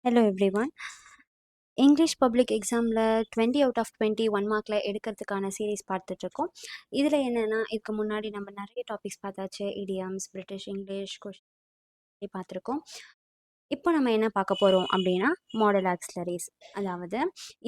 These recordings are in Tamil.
Hello everyone. இங்கிலீஷ் பப்ளிக் எக்ஸாமில் 20 அவுட் ஆஃப் 20 ஒன் மார்க்கில் எடுக்கிறதுக்கான சீரீஸ் பார்த்துட்ருக்கோம். இதில் என்னென்னா இதுக்கு முன்னாடி நம்ம நிறைய டாபிக்ஸ் பார்த்தாச்சு. இடியம்ஸ், பிரிட்டிஷ் இங்கிலீஷ், கொஷின் பார்த்துருக்கோம். இப்போ நம்ம என்ன பார்க்க போகிறோம் அப்படின்னா மாடல் ஆக்சிலரிஸ். அதாவது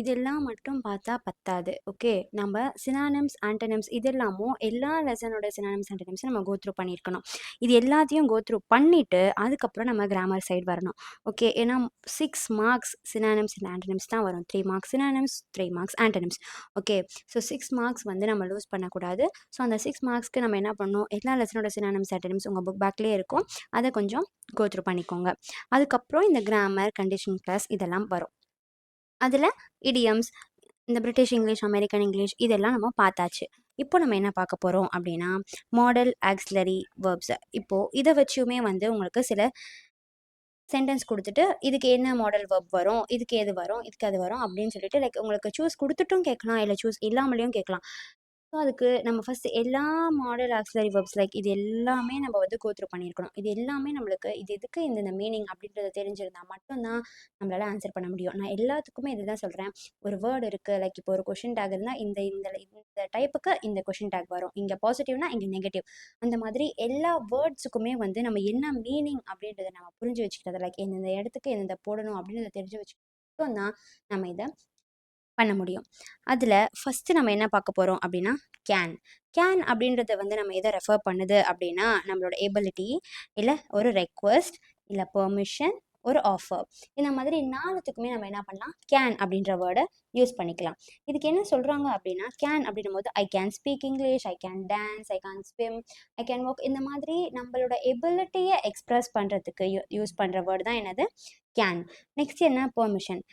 இதெல்லாம் மட்டும் பார்த்தா பத்தாது. ஓகே, நம்ம சினானிம்ஸ், ஆண்டனிம்ஸ் இதெல்லாமும் எல்லா லெசனோட சினானிம்ஸ் ஆண்டனிம்ஸும் நம்ம கோத்ரூ பண்ணியிருக்கணும். இது எல்லாத்தையும் கோத்ரூ பண்ணிவிட்டு அதுக்கப்புறம் நம்ம கிராமர் சைடு வரணும். ஓகே, ஏன்னா 6 மார்க்ஸ் சினானிம்ஸ் அண்ட் ஆண்டனிம்ஸ் தான் வரும். 3 marks synonyms, 3 marks antonyms. Okay, so 6 marks வந்து நம்ம லூஸ் பண்ணக்கூடாது. ஸோ அந்த 6 மார்க்ஸ்க்கு நம்ம என்ன பண்ணணும், எல்லா லெசனோட சினானிம்ஸ் ஆண்டனிம்ஸ் உங்கள் புக் பேக்லேயே இருக்கும். அதை கொஞ்சம் கோத்ரூ பண்ணிக்கோங்க. அதுக்கப்புறம் இந்த கிராமர், கண்டிஷன் கிளாஸ் இதெல்லாம் வரும். அதில் இடியம்ஸ், இந்த பிரிட்டிஷ் இங்கிலீஷ், அமெரிக்கன் இங்கிலீஷ் இதெல்லாம் நம்ம பார்த்தாச்சு. இப்போ நம்ம என்ன பார்க்க போகிறோம் அப்படின்னா மாடல் ஆக்சிலரி வேர்ப்ஸ். இப்போது இதை வச்சுமே வந்து உங்களுக்கு சில சென்டென்ஸ் கொடுத்துட்டு இதுக்கு என்ன மாடல் வேர்ப் வரும், இதுக்கு எது வரும், இதுக்கு அது வரும் அப்படின்னு சொல்லிட்டு லைக் உங்களுக்கு சூஸ் கொடுத்துட்டும் கேட்கலாம், இல்லை சூஸ் இல்லாமலேயும் கேட்கலாம். ஸோ அதுக்கு நம்ம ஃபஸ்ட்டு எல்லா மாடல் ஆக்சிலரி வெர்ப்ஸ் லைக் இது எல்லாமே நம்ம வந்து கோத்ரூ பண்ணியிருக்கணும். இது எல்லாமே நம்மளுக்கு இது எதுக்கு இந்த மீனிங் அப்படின்றத தெரிஞ்சிருந்தால் மட்டும்தான் நம்மளால் ஆன்சர் பண்ண முடியும். நான் எல்லாத்துக்குமே இதுதான் சொல்கிறேன். ஒரு வேர்டு இருக்குது, லைக் இப்போ ஒரு கொஷின் டேக் இருந்தால் இந்த இந்த இந்த டைப்புக்கு இந்த கொஷின் டேக் வரும், இங்கே பாசிட்டிவ்னா இங்கே நெகட்டிவ். அந்த மாதிரி எல்லா வேர்ட்ஸுக்குமே வந்து நம்ம என்ன மீனிங் அப்படின்றத நம்ம புரிஞ்சு வச்சுக்கிட்டது, லைக் இந்த இடத்துக்கு எந்த போடணும் அப்படின்றத தெரிஞ்சு வச்சுக்கிட்டோம் தான் நம்ம இதை பண்ண முடியும். அதில் ஃபஸ்ட்டு நம்ம என்ன பார்க்க போகிறோம் அப்படின்னா கேன் அப்படின்றத வந்து நம்ம எதை ரெஃபர் பண்ணுது அப்படின்னா நம்மளோட எபிலிட்டி, இல்லை ஒரு ரெக்வஸ்ட், இல்லை பெர்மிஷன், ஒரு ஆஃபர். இந்த மாதிரி 4த்துக்குமே நம்ம என்ன பண்ணலாம், கேன் அப்படின்ற வேர்டை யூஸ் பண்ணிக்கலாம். இதுக்கு என்ன சொல்கிறாங்க அப்படின்னா கேன் அப்படின்னும் போது I can speak English, I can dance, I can swim, I can walk. இந்த மாதிரி நம்மளோட எபிலிட்டியை எக்ஸ்ப்ரெஸ் பண்ணுறதுக்கு யூஸ் பண்ணுற வேர்டு தான் என்னது, கேன். நெக்ஸ்ட் என்ன, permission.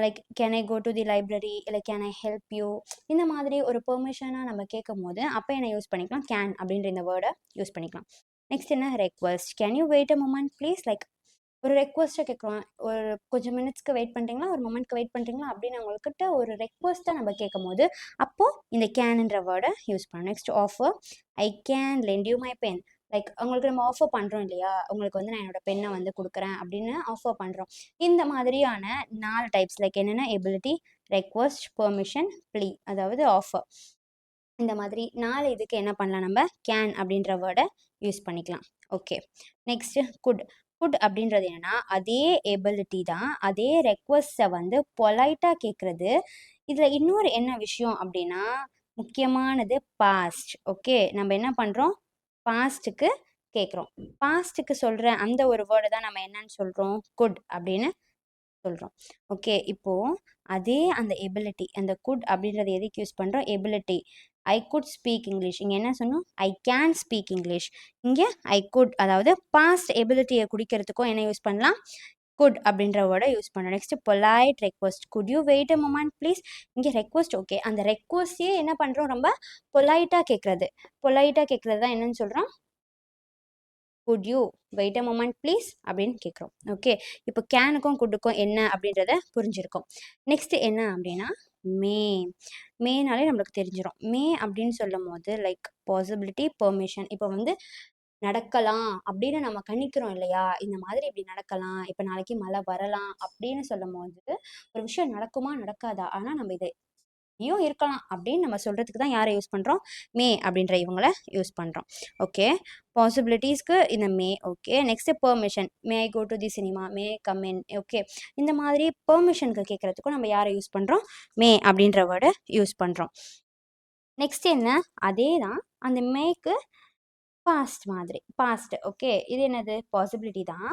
Like can I go to the library, இல்லை கேன் ஐ ஹெல்ப் யூ. இந்த மாதிரி ஒரு பெர்மிஷனாக நம்ம கேட்கும் போது அப்போ என்ன யூஸ் பண்ணிக்கலாம், கேன் அப்படின்ற இந்த வேர்டை யூஸ் பண்ணிக்கலாம். நெக்ஸ்ட் என்ன, request. Can you wait a moment please. Like ஒரு ரெக்வஸ்ட்டை கேட்குறோம், ஒரு கொஞ்சம் மினிட்ஸ்க்கு வெயிட் பண்ணுறீங்களா, ஒரு மொமெண்ட்க்கு வெயிட் பண்ணுறீங்களா அப்படின்னு அவங்கக்கிட்ட ஒரு ரெக்வஸ்ட்டாக நம்ம கேட்கும் போது அப்போது இந்த கேன்ன்ற வேர்டை யூஸ் பண்ணணும். Next offer. I can lend you my pen. Like உங்களுக்கு நம்ம ஆஃபர் பண்ணுறோம் இல்லையா, உங்களுக்கு வந்து நான் என்னோட பெண்ணை வந்து கொடுக்குறேன் அப்படின்னு ஆஃபர் பண்ணுறோம். இந்த மாதிரியான 4 டைப்ஸ் லைக் என்னென்ன, எபிலிட்டி, ரெக்வஸ்ட், பெர்மிஷன், ப்ளீ, அதாவது ஆஃபர். இந்த மாதிரி 4 இதுக்கு என்ன பண்ணலாம், நம்ம கேன் அப்படின்ற வேர்டை யூஸ் பண்ணிக்கலாம். ஓகே, நெக்ஸ்ட் குட் அப்படின்றது என்னன்னா அதே எபிலிட்டி தான், அதே ரெக்வஸ்ட்டை வந்து பொலைட்டாக கேட்குறது. இதில் இன்னொரு என்ன விஷயம் அப்படின்னா முக்கியமானது பாஸ்ட். ஓகே, நம்ம என்ன பண்ணுறோம், பாஸ்ட்டுக்கு கேட்குறோம். பாஸ்ட்டுக்கு சொல்கிற அந்த ஒரு வேர்டை தான் நம்ம என்னன்னு சொல்கிறோம், குட் அப்படின்னு சொல்கிறோம். ஓகே, இப்போது அதே அந்த எபிலிட்டி, அந்த குட் அப்படின்றது எதுக்கு யூஸ் பண்ணுறோம், ability. I could speak English, இங்கே என்ன சொன்னோம், ஐ கேன் ஸ்பீக் இங்கிலீஷ். இங்கே ஐ குட், அதாவது பாஸ்ட் எபிலிட்டியை குறிக்கிறதுக்கும் என்ன யூஸ் பண்ணலாம், குட் அப்படின்ற வேர்டை யூஸ் பண்ணணும். Next polite request. Could you wait a moment please. இங்கே ரெக்வஸ்ட். ஓகே, அந்த ரெக்வஸ்டே என்ன பண்ணுறோம், ரொம்ப பொலைட்டாக கேட்குறது. பொலைட்டாக கேட்குறது தான் என்னன்னு சொல்கிறோம், could you wait a moment please அப்படின்னு கேட்குறோம். ஓகே, இப்போ கேனுக்கும் குட்டுக்கும் என்ன அப்படின்றத புரிஞ்சிருக்கும். நெக்ஸ்ட் என்ன அப்படின்னா மேனாலே நம்மளுக்கு தெரிஞ்சிடும். அப்படின்னு சொல்லும் போது லைக் பாசிபிலிட்டி, பெர்மிஷன். இப்போ வந்து நடக்கலாம் அப்படின்னு நம்ம கணிக்கிறோம் இல்லையா, இந்த மாதிரி இப்படி நடக்கலாம், இப்போ நாளைக்கு மழை வரலாம் அப்படின்னு சொல்லும் போது ஒரு விஷயம் நடக்குமா நடக்காதா, ஆனால் நம்ம இதை இருக்கலாம் அப்படின்னு நம்ம சொல்கிறதுக்கு தான் யாரை யூஸ் பண்ணுறோம், அப்படின்ற இவங்கள யூஸ் பண்ணுறோம். ஓகே, பாசிபிலிட்டிஸ்க்கு இந்த okay. Next permission. May I go to the cinema, may come in. Okay, இந்த மாதிரி பெர்மிஷனுக்கு கேட்குறதுக்கும் நம்ம யாரை யூஸ் பண்ணுறோம், அப்படின்ற வேர்டை யூஸ் பண்ணுறோம். நெக்ஸ்ட் என்ன, அதே தான் அந்த மேக்கு பாஸ்ட் மாதிரி, பாஸ்ட். ஓகே, இது என்னது, பாசிபிலிட்டி தான்.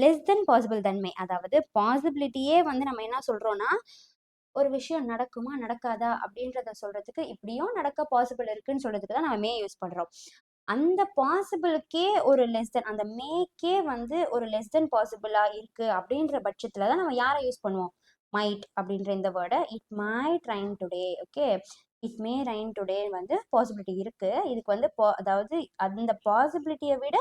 லெஸ் தென் பாசிபிள் தன் மே, அதாவது பாசிபிலிட்டியே வந்து நம்ம என்ன சொல்கிறோன்னா ஒரு விஷயம் நடக்குமா நடக்காதா அப்படின்றத சொல்றதுக்கு, இப்படியும் நடக்க பாசிபிள் இருக்குன்னு சொல்றதுக்கு தான் நம்ம யூஸ் பண்றோம். அந்த பாசிபிளுக்கே ஒரு லெஸ் தென், அந்த மேக்கே வந்து ஒரு லெஸ் தென் பாசிபிளா இருக்கு அப்படின்ற பட்சத்துல தான் நம்ம யாரை யூஸ் பண்ணுவோம், மைட் அப்படின்ற இந்த வேர்டை. It might rain today. Okay, it may rain today வந்து பாசிபிலிட்டி இருக்கு. இதுக்கு வந்து அதாவது அந்த பாசிபிலிட்டியை விட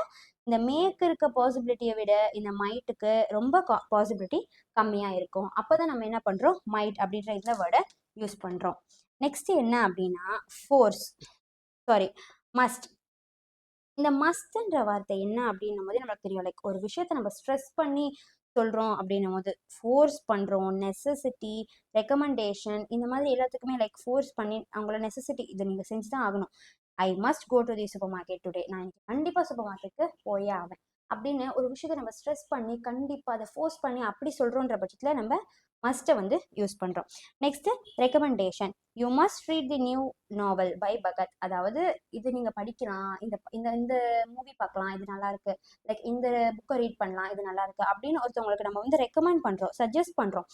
இந்த மேக்கு இருக்க பாசிபிலிட்டியை விட இந்த மைட்டுக்கு ரொம்ப பாசிபிலிட்டி கம்மியாக இருக்கும். அப்போ தான் நம்ம என்ன பண்ணுறோம், மைட் அப்படின்ற இந்த வேர்டை யூஸ் பண்ணுறோம். நெக்ஸ்ட் என்ன அப்படின்னா மஸ்ட். இந்த மஸ்ட்ன்ற வார்த்தை என்ன அப்படின்னும் போது நம்மளுக்கு தெரியும், லைக் ஒரு விஷயத்தை நம்ம ஸ்ட்ரெஸ் பண்ணி சொல்கிறோம் அப்படின்னும் போது ஃபோர்ஸ் பண்ணுறோம், நெசசிட்டி, ரெக்கமெண்டேஷன் இந்த மாதிரி எல்லாத்துக்குமே லைக் ஃபோர்ஸ் பண்ணி அவங்கள நெசசிட்டி இதை நீங்கள் செஞ்சு தான் ஆகணும். I must go to the super market today, நான் இன்னைக்கு கண்டிப்பாக சூப்பர் மார்க்கெட்டுக்கு போயே ஆவேன் அப்படின்னு ஒரு விஷயத்தை நம்ம ஸ்ட்ரெஸ் பண்ணி கண்டிப்பாக அதை ஃபோர்ஸ் பண்ணி அப்படி சொல்கிறோன்ற பட்சத்தில் நம்ம மஸ்ட்டை வந்து யூஸ் பண்ணுறோம். Next recommendation. You must read the new novel by Bhagat. அதாவது இது நீங்கள் படிக்கலாம், இந்த இந்த இந்த மூவி பார்க்கலாம், இது நல்லா இருக்கு, லைக் இந்த புக்கை ரீட் பண்ணலாம், இது நல்லா இருக்கு அப்படின்னு ஒருத்தவங்களுக்கு நம்ம வந்து ரெக்கமெண்ட் பண்ணுறோம், சஜஸ்ட் பண்ணுறோம்.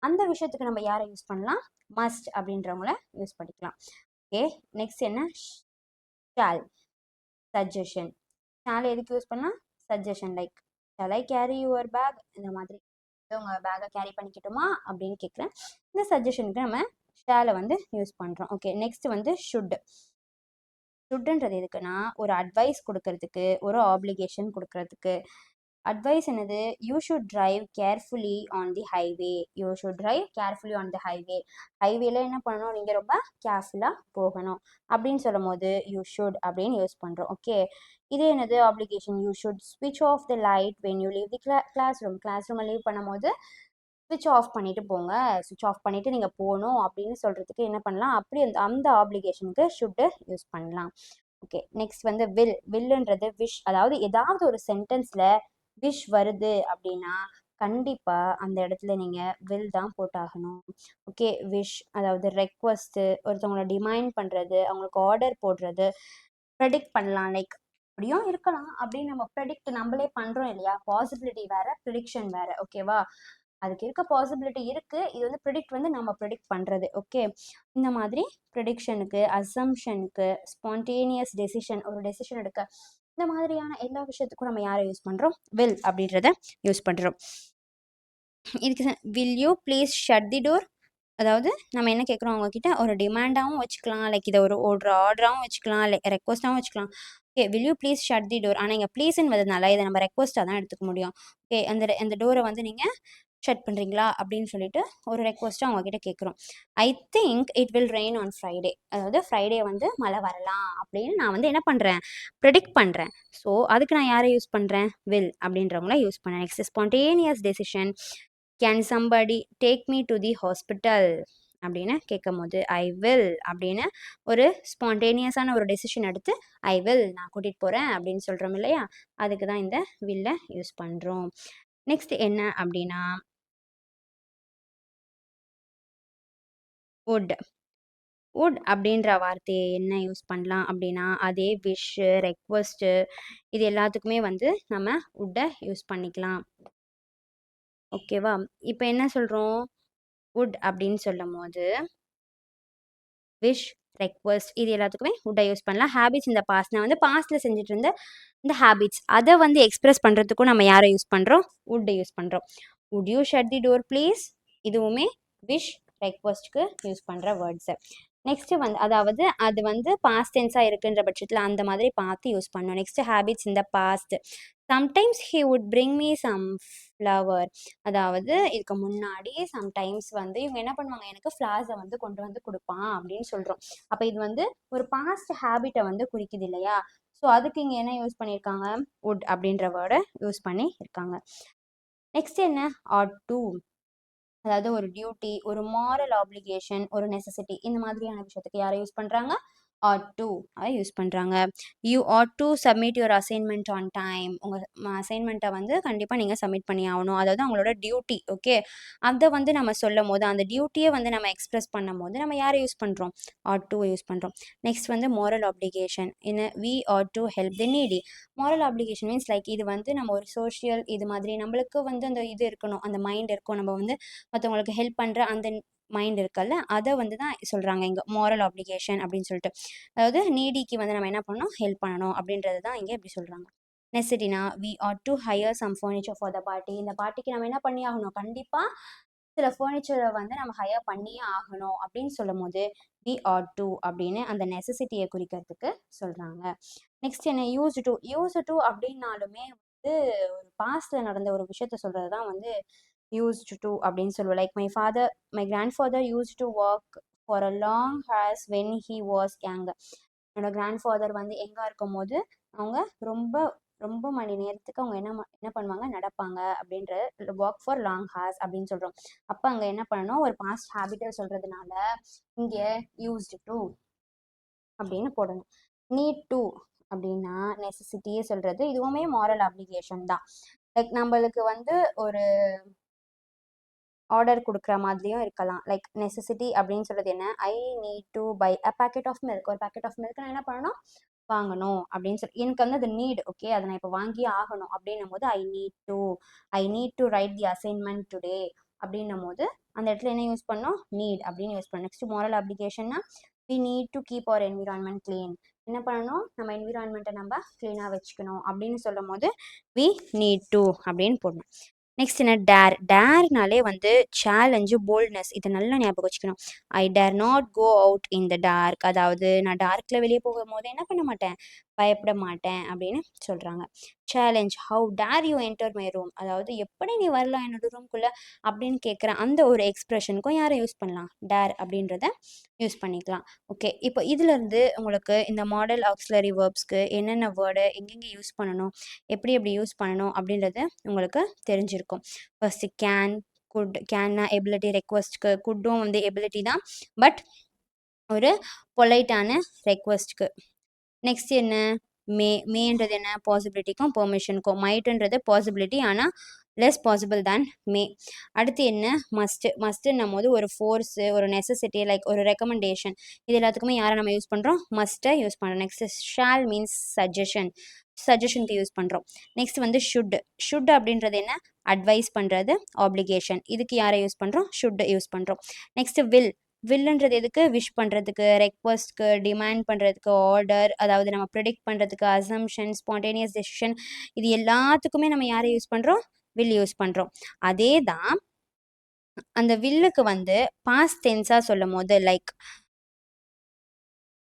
அந்த விஷயத்துக்கு நம்ம யாரை யூஸ் பண்ணலாம்? மஸ்ட் அப்படின்றவங்கள யூஸ் பண்ணிக்கலாம். ஓகே, நெக்ஸ்ட் என்ன? Shall, suggestion. ஷால் எதுக்கு யூஸ் பண்ணலாம்? Suggestion, like shall I carry your bag, இந்த மாதிரி உங்கள் பேக்கை கேரி பண்ணிக்கிட்டோமா அப்படின்னு கேட்குறேன். இந்த சஜஷனுக்கு நம்ம ஷாலை வந்து யூஸ் பண்ணுறோம். ஓகே, நெக்ஸ்ட் வந்து ஷுட். ஷுட்ன்றது எதுக்குன்னா ஒரு அட்வைஸ் கொடுக்கறதுக்கு, ஒரு ஆப்ளிகேஷன் கொடுக்கறதுக்கு. அட்வைஸ் என்னது? You should drive carefully on the highway. You should drive carefully on the highway. ஹைவேல என்ன பண்ணணும்? நீங்கள் ரொம்ப கேர்ஃபுல்லாக போகணும் அப்படின்னு சொல்லும் போது யூ ஷுட் அப்படின்னு யூஸ் பண்ணுறோம். ஓகே, இது என்னது? ஆப்ளிகேஷன். யூ ஷுட் ஸ்விட்ச் off the light when you leave the class room. Class ரூமை லீவ் பண்ணும்போது ஸ்விட்ச் ஆஃப் பண்ணிட்டு போங்க, ஸ்விட்ச் ஆஃப் பண்ணிட்டு நீங்கள் போகணும் அப்படின்னு சொல்கிறதுக்கு என்ன பண்ணலாம்? அப்படி அந்த ஆப்ளிகேஷனுக்கு ஷுட்டு யூஸ் பண்ணலாம். ஓகே, நெக்ஸ்ட் வந்து வில்லுன்றது விஷ். அதாவது ஏதாவது ஒரு சென்டென்ஸில் விஷ் வருது அப்படின்னா கண்டிப்பாக அந்த இடத்துல நீங்கள் வில் தான் போட்டாகணும். ஓகே, விஷ் அதாவது ரெக்வஸ்ட்டு, ஒருத்தவங்கள டிமைண்ட் பண்ணுறது, அவங்களுக்கு ஆர்டர் போடுறது, ப்ரெடிக்ட் பண்ணலாம். லைக் அப்படியும் இருக்கலாம் அப்படின்னு நம்ம ப்ரெடிக்ட் நம்மளே பண்ணுறோம் இல்லையா? பாசிபிலிட்டி வேற, ப்ரிடிக்ஷன் வேற. ஓகேவா? அதுக்கு இருக்க பாசிபிலிட்டி இருக்கு. இது வந்து ப்ரிடிக்ட் வந்து நம்ம ப்ரிடிக்ட் பண்ணுறது. ஓகே, இந்த மாதிரி ப்ரிடிக்ஷனுக்கு, அசம்ஷனுக்கு, ஸ்பான்டேனியஸ் டெசிஷன், ஒரு டெசிஷன் எடுக்க, இந்த மாதிரியான எல்லா விஷயத்துக்கும் நம்ம யாரை யூஸ் பண்ணுறோம்? வில் அப்படின்றத யூஸ் பண்ணுறோம். இதுக்கு will you please shut the door. அதாவது நம்ம என்ன கேட்குறோம் அவங்கக்கிட்ட? ஒரு டிமாண்டாகவும் வச்சுக்கலாம், லைக் இதை ஒரு ஆர்டராகவும் வச்சுக்கலாம், லைக் ரெக்வஸ்ட்டாகவும் வச்சுக்கலாம். Okay, will you please shut the door. ஆனால் இங்கே ப்ளீஸ்ன்னு வந்ததுனால இதை நம்ம ரெக்வஸ்ட்டாக தான் எடுத்துக்க முடியும். ஓகே, அந்த டோரை வந்து நீங்கள் ஷட் பண்ணுறீங்களா அப்படின்னு சொல்லிட்டு ஒரு ரெக்வஸ்ட்டாக அவங்கக்கிட்ட கேட்குறோம். I think it will rain on Friday. அதாவது ஃப்ரைடே வந்து மழை வரலாம் அப்படின்னு நான் வந்து என்ன பண்ணுறேன்? ப்ரெடிக்ட் பண்ணுறேன். ஸோ அதுக்கு நான் யாரை யூஸ் பண்ணுறேன்? வில் அப்படின்றவங்கள யூஸ் பண்ணேன். Next spontaneous decision. Can somebody take me to the hospital அப்படின்னு கேட்கும் போது ஐ வில் அப்படின்னு ஒரு ஸ்பான்டேனியஸான ஒரு டெசிஷன் எடுத்து ஐ வில், நான் கூட்டிகிட்டு போகிறேன் அப்படின்னு சொல்கிறோம் இல்லையா? அதுக்கு தான் இந்த வில்லை யூஸ் பண்ணுறோம். நெக்ஸ்ட் என்ன அப்படின்னா வுட். வுட் அப்படின்ற வார்த்தையை என்ன யூஸ் பண்ணலாம் அப்படின்னா அதே விஷ், ரெக்வஸ்ட்டு இது எல்லாத்துக்குமே வந்து நம்ம வுட்டை யூஸ் பண்ணிக்கலாம். ஓகேவா? இப்போ என்ன சொல்கிறோம்? வுட் அப்படின்னு சொல்லும் போது விஷ், ரெக்வஸ்ட் இது எல்லாத்துக்குமே வுட்டை யூஸ் பண்ணலாம். ஹேபிட்ஸ் இந்த பாஸ்ட், நான் வந்து பாஸ்ட்டில் செஞ்சுட்டு இருந்த இந்த ஹேபிட்ஸ் அதை வந்து எக்ஸ்பிரஸ் பண்ணுறதுக்கும் நம்ம யாரை யூஸ் பண்ணுறோம்? வுட்டை யூஸ் பண்ணுறோம். Would you shut the door please, இதுவுமே விஷ், ரெக்வஸ்ட்க்கு யூஸ் பண்ணுற வேர்ட்ஸு. நெக்ஸ்ட்டு வந்து அதாவது அது வந்து பாஸ்ட் டென்ஸாக இருக்குன்ற பட்சத்தில் அந்த மாதிரி பார்த்து யூஸ் பண்ணணும். நெக்ஸ்ட்டு ஹேபிட்ஸ் இந்த past. Sometimes he would bring me some flower. அதாவது இதுக்கு முன்னாடி சம்டைம்ஸ் வந்து இவங்க என்ன பண்ணுவாங்க? எனக்கு ஃப்ளவர்ஸை வந்து கொண்டு வந்து கொடுப்பான் அப்படின்னு சொல்கிறோம். அப்போ இது வந்து ஒரு பாஸ்ட் ஹேபிட்டை வந்து குறிக்குது இல்லையா? ஸோ அதுக்கு இங்கே என்ன யூஸ் பண்ணியிருக்காங்க? வுட் அப்படின்ற வேர்டை யூஸ் பண்ணி இருக்காங்க. நெக்ஸ்ட் என்ன? Ought to. அதாவது ஒரு டியூட்டி, ஒரு மாரல் ஆப்ளிகேஷன், ஒரு நெசசிட்டி இந்த மாதிரியான விஷயத்துக்கு யாரை யூஸ் பண்ணுறாங்க? ஆட் டு அதை யூஸ் பண்ணுறாங்க. You ought to submit your assignment on time. உங்கள் அசைன்மெண்ட்டை வந்து கண்டிப்பாக நீங்கள் சப்மிட் பண்ணி ஆகணும். அதாவது அவங்களோட டியூட்டி. ஓகே, அதை வந்து நம்ம சொல்லும் போது அந்த டியூட்டியை வந்து நம்ம எக்ஸ்பிரஸ் பண்ணும் போது நம்ம யாரை யூஸ் பண்ணுறோம்? ஆட் டு யூஸ் பண்ணுறோம். நெக்ஸ்ட் வந்து மாரல் ஆப்ளிகேஷன். என்ன? We ought to help the needy. Moral application means like இது வந்து நம்ம ஒரு சோஷியல் இது மாதிரி நம்மளுக்கு வந்து அந்த இது இருக்கணும், அந்த மைண்ட் இருக்கும், நம்ம வந்து மற்றவங்களுக்கு ஹெல்ப் பண்ணுற அந்த மைண்ட் இருக்குல்ல, அதை வந்து தான் சொல்கிறாங்க இங்கே மாரல் ஆப்ளிகேஷன் அப்படின்னு சொல்லிட்டு. அதாவது நீடிக்கு வந்து நம்ம என்ன பண்ணணும்? ஹெல்ப் பண்ணணும் அப்படின்றது தான் இங்கே இப்படி சொல்கிறாங்க. நெசசிட்டினா we ought to hire some furniture for the party. இந்த பார்ட்டிக்கு நம்ம என்ன பண்ணி ஆகணும்? கண்டிப்பாக சில ஃபர்னிச்சரை வந்து நம்ம ஹையர் பண்ணியே ஆகணும் அப்படின்னு சொல்லும் போது வி ஆட் டு அப்படின்னு அந்த நெசசிட்டியை குறிக்கிறதுக்கு சொல்கிறாங்க. நெக்ஸ்ட் என்ன? Use to. யூஸ் டு அப்படின்னாலுமே வந்து ஒரு பாஸ்டில் நடந்த ஒரு விஷயத்த சொல்கிறது தான் வந்து used to அப்படின்னு சொல்லுவோம். Like my grandfather use to work for a long hours when he was young. என்னோட கிராண்ட்ஃபாதர் வந்து எங்கே இருக்கும் போது அவங்க ரொம்ப ரொம்ப மணி நேரத்துக்கு அவங்க என்ன பண்ணுவாங்க, நடப்பாங்க அப்படின்ற வாக் ஃபார் லாங் ஹார்ஸ் அப்படின்னு சொல்கிறோம். அப்போ அங்கே என்ன பண்ணணும், ஒரு பாஸ்ட் ஹேபிட்டை சொல்கிறதுனால இங்கே யூஸ்டு டு அப்படின்னு போடணும். நீட் டு அப்படின்னா நெசசிட்டியே சொல்கிறது, இதுவுமே மாரல் அப்ளிகேஷன் தான். லைக் நம்மளுக்கு வந்து ஒரு ஆர்டர் கொடுக்குற மாதிரியும் இருக்கலாம். லைக் நெசசிட்டி அப்படின்னு சொல்கிறது என்ன, I need to buy a packet of milk. ஒரு பேக்கெட் ஆஃப் மில்க் நான் என்ன பண்ணணும், வாங்கணும் அப்படின்னு சொல்லி எனக்கு வந்து அது நீட். ஓகே, அதை நான் இப்போ வாங்கி ஆகணும் அப்படின்னும் போது ஐ need to right the assignment today அப்படின்னும் போது அந்த இடத்துல என்ன யூஸ் பண்ணோம், நீட் அப்படின்னு யூஸ் பண்ணணும். நெக்ஸ்ட் மாரல் அப்ளிகேஷன்னா we need to keep our environment clean. என்ன பண்ணணும், நம்ம என்விரான்மெண்ட்டை நம்ம க்ளீனாக வச்சுக்கணும் அப்படின்னு சொல்லும் போது வி நீட் டு அப்படின்னு போடணும். நெக்ஸ்ட் என்ன, டேர்னாலே வந்து சேலஞ்சு, போல்ட்னஸ், இதை நல்லா ஞாபகம் வச்சுக்கணும். I dare not go out in the dark, அதாவது நான் டார்க்கில் வெளியே போகும்போது என்ன பண்ண மாட்டேன், பயப்பட மாட்டேன் அப்படின்னு சொல்கிறாங்க. Challenge, how dare you enter my room, அதாவது எப்படி நீ வரலாம் என்னோட ரூம்குள்ளே அப்படின்னு கேட்குறேன். அந்த ஒரு எக்ஸ்ப்ரெஷனுக்கும் யாரை யூஸ் பண்ணலாம், டேர் அப்படின்றத யூஸ் பண்ணிக்கலாம். ஓகே, இப்போ இதுலேருந்து உங்களுக்கு இந்த மாடல் ஆக்சிலரி வேர்ப்ஸ்க்கு என்னென்ன வேர்டு எங்கெங்கே யூஸ் பண்ணணும், எப்படி யூஸ் பண்ணணும் அப்படின்றது உங்களுக்கு தெரிஞ்சிருக்கும். First can, good. கேன்னா எபிலிட்டி, ரெக்வஸ்ட்க்கு. குட்டும் வந்து எபிலிட்டி தான், பட் ஒரு பொலைட்டான ரெக்வஸ்ட்க்கு. நெக்ஸ்ட் என்ன, மேன்றது என்ன, பாசிபிலிட்டிக்கும் பெர்மிஷனுக்கும். மைட்டுன்றது பாசிபிலிட்டி ஆனால் லெஸ் பாசிபிள் தேன் மே. அடுத்து என்ன, மஸ்ட்டுன்னும் போது ஒரு ஃபோர்ஸு, ஒரு நெசசிட்டி, லைக் ஒரு ரெக்கமெண்டேஷன். இது எல்லாத்துக்குமே யாரை நம்ம யூஸ் பண்ணுறோம், மஸ்ட்டை யூஸ் பண்ணுறோம். நெக்ஸ்ட் ஷால் மீன்ஸ் சஜஷனுக்கு யூஸ் பண்ணுறோம். நெக்ஸ்ட் வந்து ஷுட் அப்படின்றது என்ன, அட்வைஸ் பண்ணுறது, ஆப்ளிகேஷன். இதுக்கு யாரை யூஸ் பண்ணுறோம், ஷுட் யூஸ் பண்ணுறோம். நெக்ஸ்ட் வில்லுன்றது எதுக்கு, விஷ் பண்ணுறதுக்கு, ரெக்வஸ்ட்க்கு, டிமாண்ட் பண்ணுறதுக்கு, ஆர்டர், அதாவது நம்ம ப்ரிடிக்ட் பண்ணுறதுக்கு, அசம்ஷன், ஸ்பான்டேனியஸ் டெசிஷன், இது எல்லாத்துக்குமே நம்ம யாரை யூஸ் பண்ணுறோம், வில் யூஸ் பண்ணுறோம். அதே தான் அந்த வில்லுக்கு வந்து பாஸ்ட் டென்ஸாக சொல்லும் போது லைக்,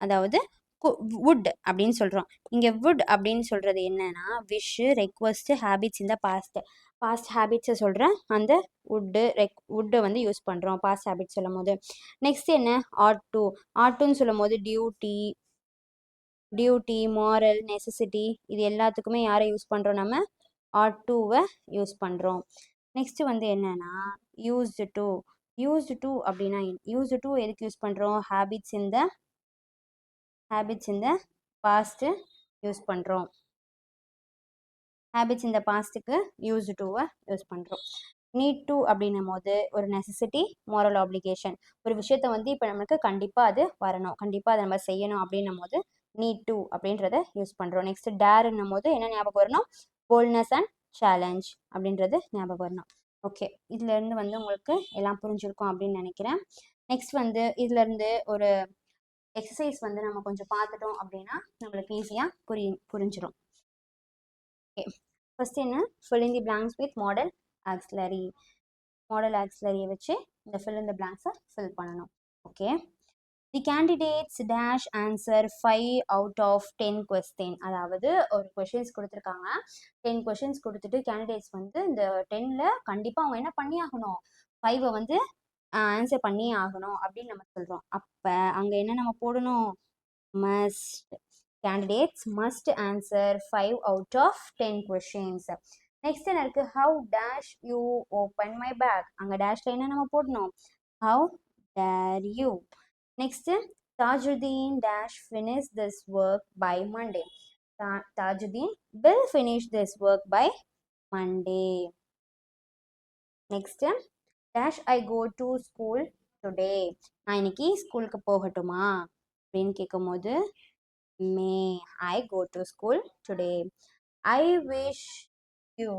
அதாவது வுட் அப்படின்னு சொல்கிறோம். இங்கே வுட் அப்படின்னு சொல்கிறது என்னன்னா, விஷ், ரெக்வஸ்ட், ஹேபிட்ஸ் இந்த பாஸ்ட் ஹேபிட்ஸை சொல்கிறேன். அந்த வுட்டை வந்து யூஸ் பண்ணுறோம் பாஸ்ட் ஹேபிட்ஸ் சொல்லும் போது. நெக்ஸ்ட் என்ன, ஆட்டுன்னு சொல்லும் போது டியூட்டி, மாரல், நெசசிட்டி, இது எல்லாத்துக்குமே யாரை யூஸ் பண்ணுறோம், நம்ம டுவை யூஸ் பண்ணுறோம். நெக்ஸ்ட் வந்து என்னன்னா யூஸ்டு டு அப்படின்னா, யூஸ்டு டு எதுக்கு யூஸ் பண்ணுறோம், ஹேபிட்ஸ் இந்த பாஸ்ட்டு யூஸ் பண்ணுறோம். ஹேபிட்ஸ் இந்த பாஸ்ட்டுக்கு யூஸ்டு டுவை யூஸ் பண்ணுறோம். நீட் டு அப்படின்னும் போது ஒரு நெசசிட்டி, மாரல் ஆப்ளிகேஷன். ஒரு விஷயத்த வந்து இப்போ நமக்கு கண்டிப்பாக அது வரணும், கண்டிப்பாக அதை நம்ம செய்யணும் அப்படின்னும் போது நீட் டு அப்படின்றத யூஸ் பண்ணுறோம். நெக்ஸ்ட் டேர்ன்னும் போது என்ன ஞாபகம் வரணும், போல்ட்னஸ் அண்ட் சேலஞ்ச் அப்படின்றது ஞாபகம் வரணும். ஓகே, இதுலேருந்து வந்து உங்களுக்கு எல்லாம் புரிஞ்சிருக்கும் அப்படின்னு நினைக்கிறேன். நெக்ஸ்ட் வந்து இதுலேருந்து ஒரு எக்ஸசைஸ் வந்து நம்ம கொஞ்சம் பார்த்துட்டோம் அப்படின்னா நம்மளுக்கு ஈஸியாக புரிஞ்சிடும். ஓகே, ஃபர்ஸ்ட் என்ன, fill in the blanks with model auxiliary. Model ஆக்சிலரியை வச்சு இந்த fill in the blanks-அ ஃபில் பண்ணணும். Okay, the candidates dash answer 5 out of 10 question. அதாவது ஒரு கொஷின்ஸ் கொடுத்துருக்காங்க, 10 கொஷின்ஸ் கொடுத்துட்டு கேண்டிடேட்ஸ் வந்து இந்த 10ல் கண்டிப்பாக அவங்க என்ன பண்ணி ஆகணும், 5 வந்து ஆன்சர் பண்ணி ஆகணும் அப்படின்னு நம்ம சொல்கிறோம். அப்போ அங்கே என்ன நம்ம போடணும், must. Candidates must answer 5 out of 10 questions. Next என்ன இருக்குது, how dash you open my bag. அங்கே டேஷில் என்ன நம்ம போடணும், how dare you. Next, Tajuddin dash finish this work by Monday. Tajuddin will finish this work by Monday. Next, dash I go to school today. நான் இன்னைக்கு ஸ்கூலுக்கு போகட்டுமா அப்படின்னு கேட்கும் போது may I go to school today. I wish you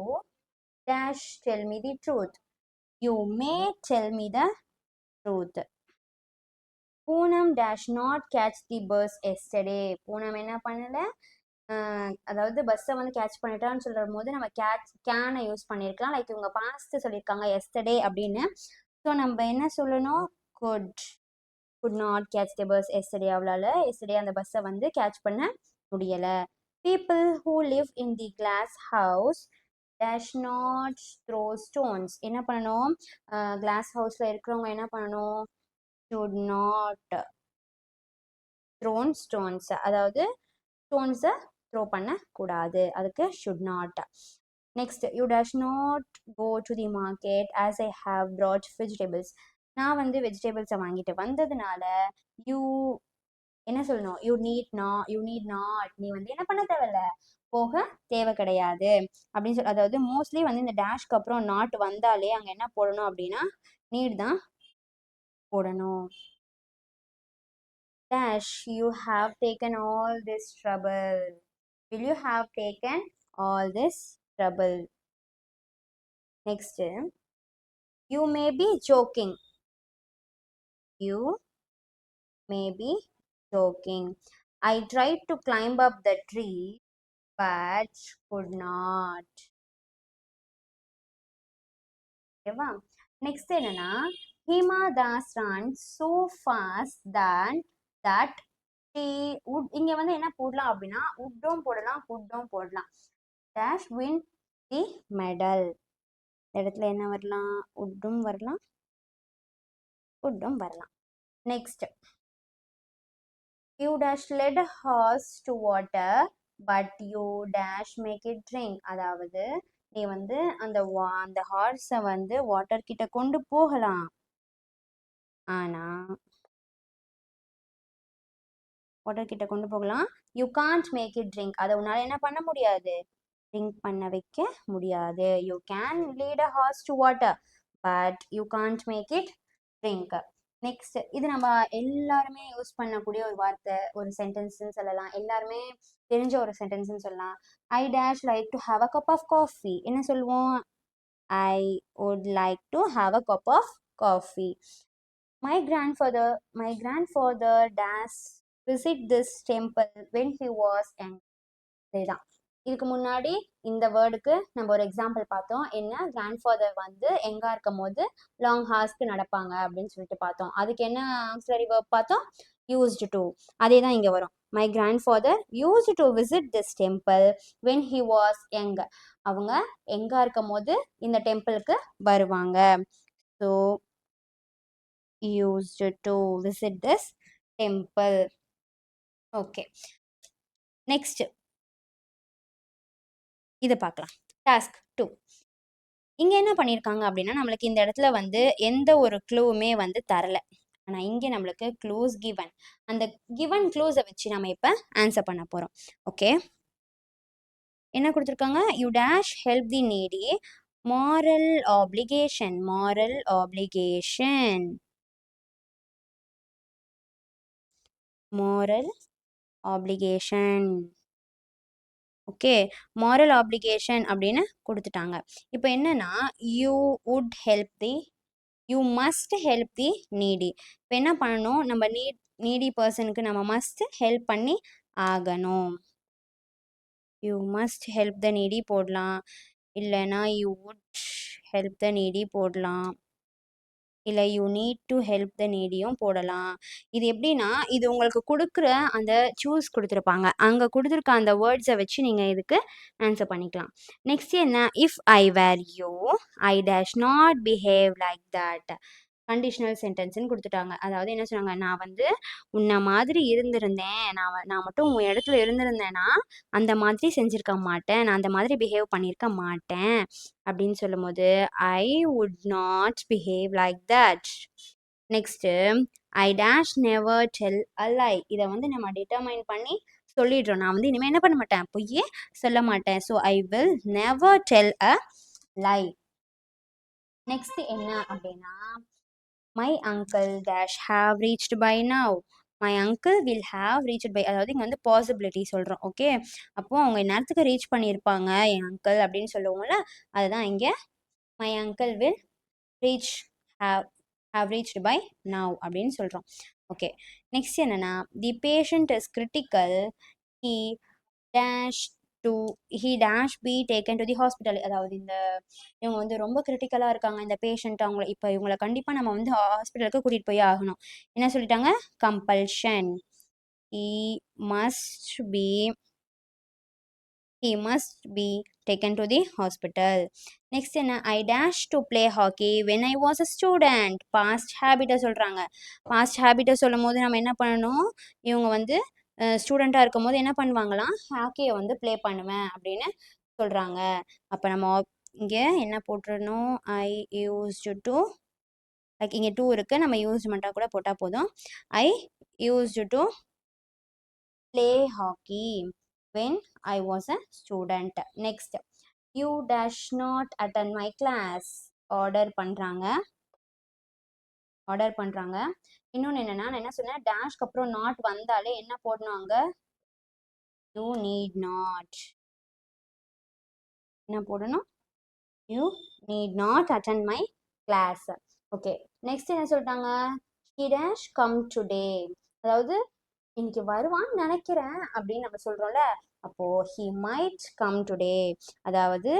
dash tell me the truth. You may tell me the truth. Poonam dash not catch the bus yesterday. Poonam என்ன பண்ணலை, அதாவது பஸ்ஸை வந்து கேட்ச் பண்ணிட்டான்னு சொல்கிற போது நம்ம கேனை யூஸ் பண்ணியிருக்கலாம். லைக் இவங்க பாஸ்ட்டு சொல்லியிருக்காங்க எஸ்டர்டே அப்படின்னு. ஸோ நம்ம என்ன சொல்லணும், could not catch the bus yesterday. அவளால் எஸ்டர்டே அந்த பஸ்ஸை வந்து கேட்ச் பண்ண முடியலை. People who live in the glass house dash not throw stones. என்ன பண்ணணும், கிளாஸ் ஹவுஸில் இருக்கிறவங்க என்ன பண்ணணும், should not thrown stones. அதாவது ஸ்டோன்ஸை த்ரோ பண்ணக்கூடாது, அதுக்கு should not. Next, you dash not go to the market as I have brought vegetables. நான் வந்து வெஜிடபிள்ஸை வாங்கிட்டு வந்ததுனால யூ என்ன சொல்லணும், யூ நீட் நாட் நீ வந்து என்ன பண்ண தேவையில்ல, போக தேவை கிடையாது அப்படின்னு சொல்லி, அதாவது மோஸ்ட்லி வந்து இந்த டேஷ்க்கு அப்புறம் நாட் வந்தாலே அங்கே என்ன போடணும் அப்படின்னா நீட் தான் போடணும். Dash you have taken all this trouble. Will you have taken all this trouble. Next, you may be jogging. You may be joking. I tried to climb up the tree but could not. ஓகேவா? நெக்ஸ்ட் என்னன்னா, Hima Das run so fast that she would. இங்க வந்து என்ன போடலாம் அப்படின்னா would போடலாம், could போடலாம். dash win the medal. இந்த இடத்துல என்ன வரலாம், would வரலாம், could வரலாம். Next, you dash led a horse to water but you dash make it drink. அதாவது நீ வந்து அந்த ஹார்ஸை வந்து வாட்டர் கிட்ட கொண்டு போகலாம், ஆனா வாட்டர் கிட்ட கொண்டு போகலாம், you can't make it drink. அதை உன்னால என்ன பண்ண முடியாது, ட்ரிங்க் பண்ண வைக்க முடியாது. You can lead a horse to water but you can't make it drink. Next, இது நம்ம எல்லாருமே யூஸ் பண்ணக்கூடிய ஒரு வார்த்தை, ஒரு சென்டென்ஸ்ன்னு சொல்லலாம், எல்லாருமே தெரிஞ்ச ஒரு சென்டென்ஸ்ன்னு சொல்லலாம். I dash like to have a cup of coffee. என்ன சொல்லுவோம், I would like to have a cup of coffee. My grandfather dash visit this temple when he was young. இதுதான், இதுக்கு முன்னாடி இந்த வேர்டுக்கு நம்ம ஒரு எக்ஸாம்பிள் பார்த்தோம். என்ன, கிராண்ட்ஃபாதர் வந்து எங்கா இருக்கும் போது லாங் ஹார்ஸ்க்கு நடப்பாங்க அப்படின்னு சொல்லிட்டு பார்த்தோம். அதுக்கு என்ன ஆக்சிலரி வேர்ப் பார்த்தோம், யூஸ்டு டு. அதே தான் இங்கே வரும். My grandfather used to visit this temple when he was young. அவங்க எங்கா இருக்கும் போது இந்த டெம்பிளுக்கு வருவாங்க. So used to visit this temple. Okay, next இதை பார்க்கலாம். டாஸ்க் 2. இங்கே என்ன பண்ணியிருக்காங்க அப்படின்னா, நம்மளுக்கு இந்த இடத்துல வந்து எந்த ஒரு க்ளூவுமே வந்து தரல, ஆனால் இங்கே நம்மளுக்கு க்ளூஸ் கிவன். அந்த கிவன் க்ளூஸை வச்சு நம்ம இப்போ ஆன்சர் பண்ண போகிறோம். ஓகே, என்ன கொடுத்துருக்காங்க, you dash help the needy, moral application. Moral application, moral application. Okay, moral application அப்படின்னு கொடுத்துட்டாங்க. இப்போ என்னன்னா, you would help the, you must help the needy. இப்போ என்ன பண்ணணும், நம்ம நீடி பர்சனுக்கு நம்ம மஸ்ட் ஹெல்ப் பண்ணி ஆகணும். You must help the needy போடலாம், இல்லைனா you would help the needy போடலாம், இல்லை you need to help the நீடியும் போடலாம். இது எப்படின்னா, இது உங்களுக்கு கொடுக்குற அந்த சூஸ் கொடுத்துருப்பாங்க, அங்கே கொடுத்துருக்க அந்த வேர்ட்ஸை வச்சு நீங்கள் இதுக்கு ஆன்சர் பண்ணிக்கலாம். நெக்ஸ்ட் என்ன, if I were you I dash not behave like that. Conditional சென்டென்ஸ்ன்னு கொடுத்துட்டாங்க. அதாவது என்ன சொன்னாங்க, நான் வந்து உன்னை மாதிரி இருந்திருந்தேன், நான் மட்டும் உன் இடத்துல இருந்திருந்தேன்னா அந்த மாதிரி செஞ்சுருக்க மாட்டேன், நான் அந்த மாதிரி பிஹேவ் பண்ணியிருக்க மாட்டேன் அப்படின்னு சொல்லும் போது I would not behave like that. Next, I dash never tell a lie. இதை வந்து நம்ம டிட்டர்மைன் பண்ணி சொல்லிடுறோம், நான் வந்து இனிமேல் என்ன பண்ண மாட்டேன், பொய்யே சொல்ல மாட்டேன். So I will never tell a lie. Next என்ன அப்படின்னா, my uncle dash have reached by now. My uncle will have reached by, அதாவது இங்கே வந்து பாசிபிலிட்டி சொல்கிறோம். ஓகே, அப்போது அவங்க நேரத்துக்கு ரீச் பண்ணியிருப்பாங்க என் அங்கிள் அப்படின்னு சொல்லுவோம்ல, அதுதான் இங்கே my uncle will reach have reached by now அப்படின்னு சொல்கிறோம். ஓகே, நெக்ஸ்ட் என்னென்னா, the patient is critical, he dash to he dash be taken to the hospital. அதாவது இவங்க வந்து ரொம்ப கிரிட்டிக்கலாக இருக்காங்க இந்த பேஷண்ட், அவங்கள இப்போ இவங்களை கண்டிப்பாக நம்ம வந்து ஹாஸ்பிட்டலுக்கு கூட்டிகிட்டு போய் ஆகணும். என்ன சொல்லிட்டாங்க, compulsion. He must be taken to the hospital. Next என்ன, I dash to play hockey when I was a student. past habit சொல்கிறாங்க. past habit சொல்லும் போது நம்ம என்ன பண்ணணும், இவங்க வந்து ஸ்டூடெண்ட்டாக இருக்கும்போது என்ன பண்ணுவாங்களாம், ஹாக்கியை வந்து ப்ளே பண்ணுவேன் அப்படின்னு சொல்கிறாங்க. அப்போ நம்ம இங்கே என்ன போட்டுருணும், ஐ யூஸ்டு டு, லைக் இங்கே டூ இருக்குது, நம்ம யூஸ்டு மட்டும் கூட போட்டால் போதும். I used to play hockey when I was a student. Next, you dash not attend my class. Order பண்ணுறாங்க. இன்னொன்று என்னென்னா, நான் என்ன சொன்னேன், டேஷ்க்கு அப்புறம் நாட் வந்தாலே என்ன போடணும் அங்கே, யூ நீட் நாட். என்ன போடணும், you need not attend my class. Okay, next என்ன சொல்லிட்டாங்க, he dash come today. அதாவது இன்னைக்கு வருவான்னு நினைக்கிறேன் அப்படின்னு நம்ம சொல்றோம்ல, அப்போ he might come today. அதாவது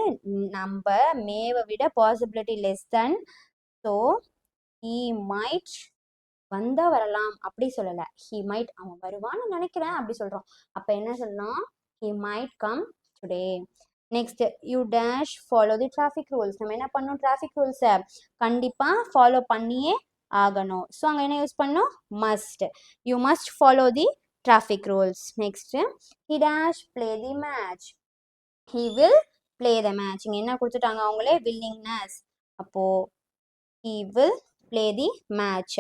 நம்ம மேவை விட possibility less than, so he might வந்தா வரலாம் அப்படி சொல்லலை, he might அவன் வருவான்னு நினைக்கிறேன் அப்படி சொல்றோம். அப்போ என்ன சொல்லலாம், he might come today. Next, you dash follow the traffic rules. நம்ம என்ன பண்ணோம், டிராஃபிக் ரூல்ஸை கண்டிப்பாக ஃபாலோ பண்ணியே ஆகணும். ஸோ அங்கே என்ன யூஸ் பண்ணோம், must. You must follow the traffic rules. Next, he dash play the match. He will play the match. இங்க என்ன கொடுத்துட்டாங்க அவங்களே, willingness. அப்போ he will play the match.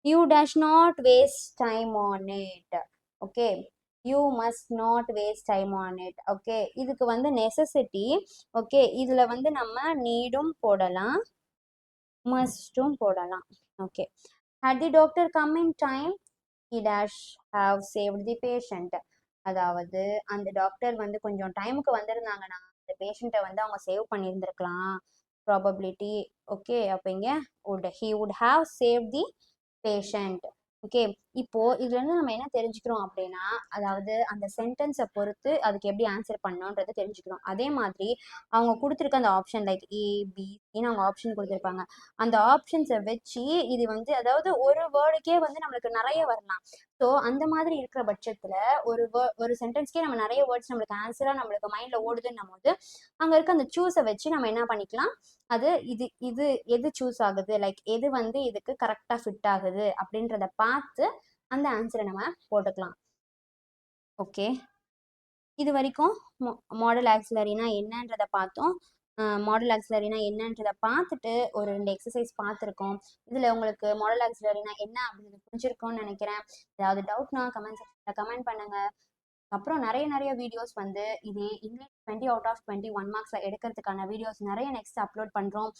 You dash not waste time on it. Okay, you must not waste time on it. Okay, இதுக்கு வந்து necessity. Okay, இதுல வந்து நம்ம நீடும் போடலாம், மஸ்டும் போடலாம். Okay, had the doctor come in time, he dash have saved the patient. அதாவது அந்த டாக்டர் வந்து கொஞ்சம் டைமுக்கு வந்திருந்தாங்கன்னா அந்த பேஷண்ட்டை வந்து அவங்க சேவ் பண்ணியிருந்திருக்கலாம், ப்ராபபிலிட்டி. ஓகே, அப்போ இங்கே he would have saved the patient. Okay, இப்போ இதுல இருந்து நம்ம என்ன தெரிஞ்சுக்கிறோம் அப்படின்னா, அதாவது அந்த சென்டென்ஸை பொறுத்து அதுக்கு எப்படி ஆன்சர் பண்ணோன்றதை தெரிஞ்சுக்கிறோம். அதே மாதிரி அவங்க கொடுத்துருக்க அந்த ஆப்ஷன், லைக் ஏபின்னு அவங்க ஆப்ஷன் கொடுத்துருப்பாங்க, அந்த ஆப்ஷன்ஸை வச்சு இது வந்து, அதாவது ஒரு வேர்டுக்கே வந்து நம்மளுக்கு நிறைய வரலாம். ஸோ அந்த மாதிரி இருக்கிற பட்சத்தில் ஒரு சென்டென்ஸ்க்கே நம்ம நிறைய வேர்ட்ஸ் நம்மளுக்கு ஆன்சராக நம்மளுக்கு மைண்டில் ஓடுதுன்னும் போது அங்கே இருக்க அந்த சூஸை வச்சு நம்ம என்ன பண்ணிக்கலாம், அது இது எது சூஸ் ஆகுது, லைக் எது வந்து இதுக்கு கரெக்டாக ஃபிட் ஆகுது அப்படின்றத பார்த்து அந்த ஆன்சரை நம்ம போட்டுக்கலாம். ஓகே, இது வரைக்கும் மாடல் ஆக்சிலரினா என்னன்றதை பார்த்தோம். மாடல் ஆக்சிலரினா என்னன்றதை பார்த்துட்டு ஒரு 2 எக்ஸசைஸ் பார்த்துருக்கோம். இதில் உங்களுக்கு மாடல் ஆக்சிலரினா என்ன அப்படின்னு புரிஞ்சிருக்கும்னு நினைக்கிறேன். ஏதாவது டவுட்னா கமெண்ட் செக்ஷனில் கமெண்ட் பண்ணுங்கள். அப்புறம் நிறைய வீடியோஸ் வந்து இதே இங்கிலீஷ் 20 out of 20 1 மார்க்ஸில் எடுக்கிறதுக்கான வீடியோஸ் நிறைய நெக்ஸ்ட் அப்லோட் பண்ணுறோம்.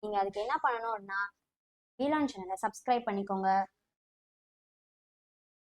நீங்கள் அதுக்கு என்ன பண்ணணும்னா, வீலான் சேனலை சப்ஸ்கிரைப் பண்ணிக்கோங்க.